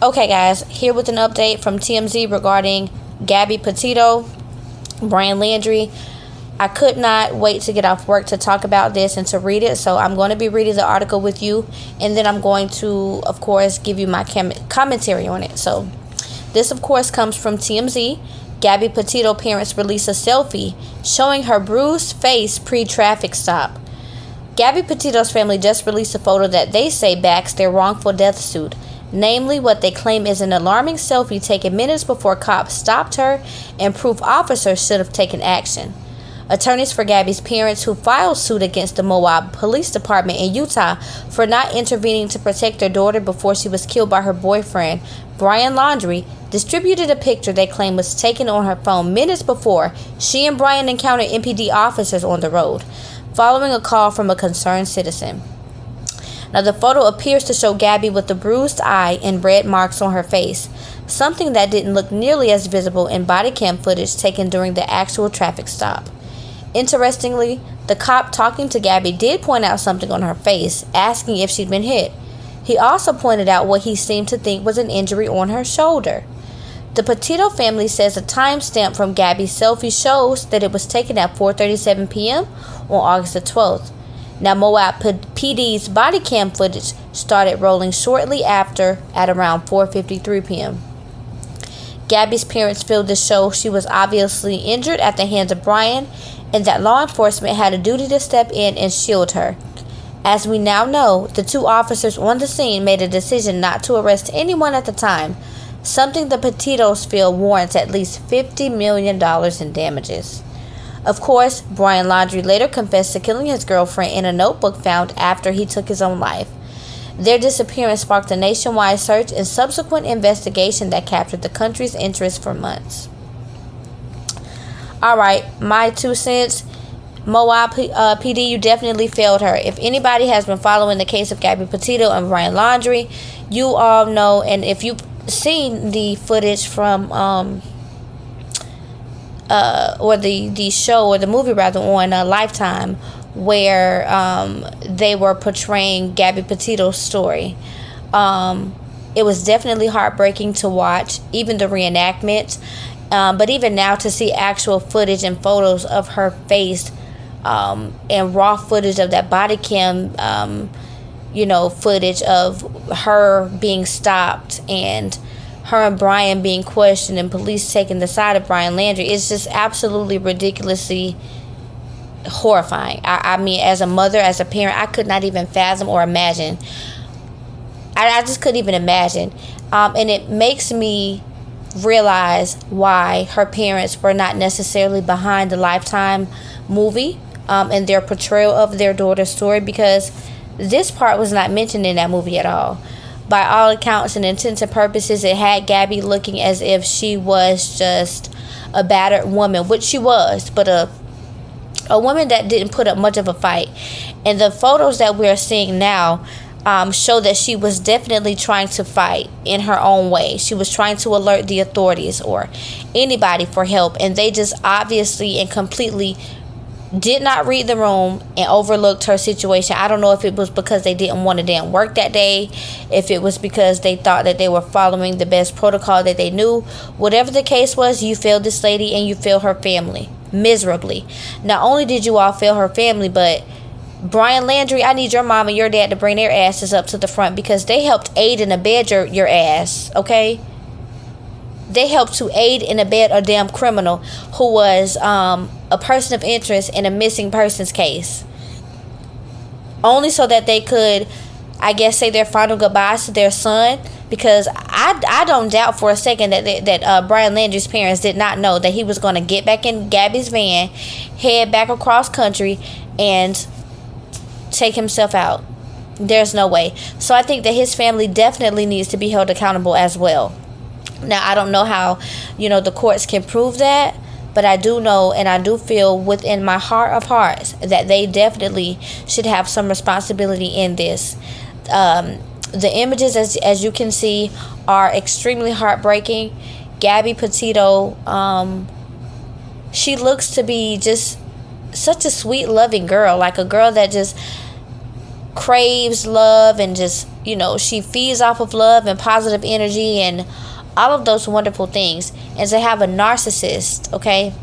Okay, guys, here with an update from TMZ regarding Gabby Petito, Brian Laundrie. I could not wait to get off work to talk about this and to read it, so I'm going to be reading the article with you, and then I'm going to, of course, give you my commentary on it. So, this, of course, comes from TMZ. Gabby Petito parents release a selfie showing her bruised face pre-traffic stop. Gabby Petito's family just released a photo that they say backs their wrongful death suit. Namely, what they claim is an alarming selfie taken minutes before cops stopped her and proof officers should have taken action. Attorneys for Gabby's parents, who filed suit against the Moab Police Department in Utah for not intervening to protect their daughter before she was killed by her boyfriend, Brian Laundrie, distributed a picture they claim was taken on her phone minutes before she and Brian encountered MPD officers on the road, following a call from a concerned citizen. Now, the photo appears to show Gabby with a bruised eye and red marks on her face, something that didn't look nearly as visible in body cam footage taken during the actual traffic stop. Interestingly, the cop talking to Gabby did point out something on her face, asking if she'd been hit. He also pointed out what he seemed to think was an injury on her shoulder. The Petito family says a timestamp from Gabby's selfie shows that it was taken at 4:37 p.m. on August the 12th. Now, Moab PD's body cam footage started rolling shortly after at around 4:53 p.m. Gabby's parents feel this shows she was obviously injured at the hands of Brian and that law enforcement had a duty to step in and shield her. As we now know, the two officers on the scene made a decision not to arrest anyone at the time, something the Petitos feel warrants at least $50 million in damages. Of course, Brian Laundrie later confessed to killing his girlfriend in a notebook found after he took his own life. Their disappearance sparked a nationwide search and subsequent investigation that captured the country's interest for months. Alright, my 2 cents. Moab PD, you definitely failed her. If anybody has been following the case of Gabby Petito and Brian Laundrie, you all know, and if you've seen the footage from or the show or the movie rather on Lifetime, where they were portraying Gabby Petito's story, it was definitely heartbreaking to watch, even the reenactment, but even now to see actual footage and photos of her face and raw footage of that body cam footage of her being stopped and her and Brian being questioned and police taking the side of Brian Laundrie. It's just absolutely ridiculously horrifying. I mean, as a mother, as a parent, I could not even fathom or imagine. I just couldn't even imagine. And it makes me realize why her parents were not necessarily behind the Lifetime movie and their portrayal of their daughter's story, because this part was not mentioned in that movie at all. By all accounts and intents and purposes, it had Gabby looking as if she was just a battered woman, which she was, but a woman that didn't put up much of a fight. And the photos that we're seeing now show that she was definitely trying to fight in her own way. She was trying to alert the authorities or anybody for help, and they just obviously and completely did not read the room and overlooked her situation. I don't know if it was because they didn't want to damn work that day, if it was because they thought that they were following the best protocol that they knew. Whatever the case was, you failed this lady and you failed her family miserably. Not only did you all fail her family, but Brian Laundrie, I need your mom and your dad to bring their asses up to the front, because they helped aid and abet your ass, okay? They helped to aid and abet a damn criminal who was a person of interest in a missing persons case, only so that they could, I guess, say their final goodbyes to their son. Because I don't doubt for a second that Brian Laundrie's parents did not know that he was going to get back in Gabby's van, head back across country, and take himself out. There's no way. So I think that his family definitely needs to be held accountable as well. Now, I don't know how, the courts can prove that, but I do know and I do feel within my heart of hearts that they definitely should have some responsibility in this. The images, as you can see, are extremely heartbreaking. Gabby Petito, she looks to be just such a sweet, loving girl, like a girl that just, craves love and just, she feeds off of love and positive energy and all of those wonderful things. And to have a narcissist, okay?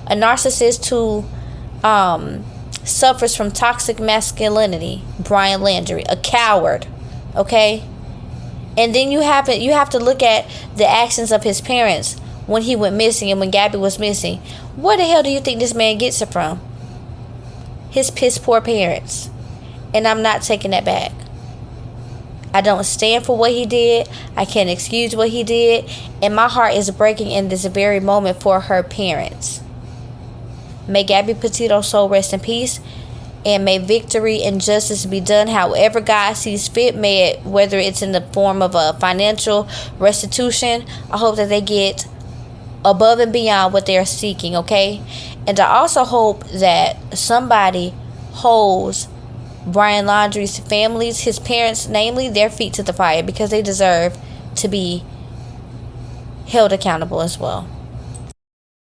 A narcissist who suffers from toxic masculinity, Brian Laundrie, a coward, okay? And then you have to look at the actions of his parents when he went missing and when Gabby was missing. Where the hell do you think this man gets it from? His piss poor parents. And I'm not taking that back. I don't stand for what he did. I can't excuse what he did. And my heart is breaking in this very moment for her parents. May Gabby Petito's soul rest in peace. And may victory and justice be done however God sees fit. May it, whether it's in the form of a financial restitution, I hope that they get above and beyond what they're seeking, okay? And I also hope that somebody holds Brian Laundrie's families, his parents, namely, their feet to the fire, because they deserve to be held accountable as well.